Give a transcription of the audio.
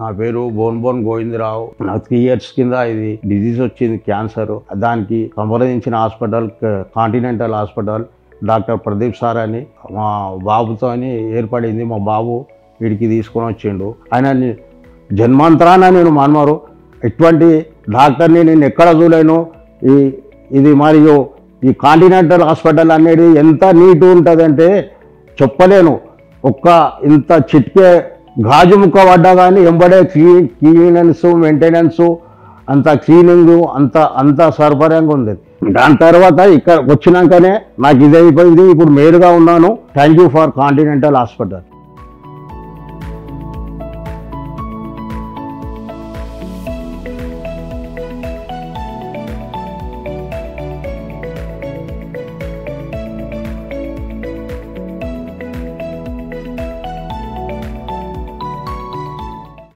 నా పేరు బోన్ గోవిందరావు. నాకు 3 years కింద ఇది డిజీజ్ వచ్చింది, క్యాన్సర్. దానికి సంప్రదించిన hospital continental hospital, doctor Pradeep sir అని మా బాబుతో ఏర్పడింది. మా బాబు వీడికి తీసుకొని వచ్చిండు. ఆయన జన్మాంతరాన నేను మనమారు ఎటువంటి డాక్టర్ని నేను ఎక్కడ చూడలేను. ఇది మరియు ఈ కాంటినెంటల్ హాస్పిటల్ అనేది ఎంత నీట్ ఉంటుందంటే చెప్పలేను. ఒక్క ఇంత చిట్కే గాజు ముక్క పడ్డా కానీ ఎంబడే క్లీనెన్స్, మెయింటెనెన్స్, అంత క్లీనింగ్ అంత సౌకర్యంగా ఉంది. దాని తర్వాత ఇక్కడ వచ్చినాకనే నాకు ఇది అయిపోయింది. ఇప్పుడు మేలుగా ఉన్నాను. Thank you for continental hospital.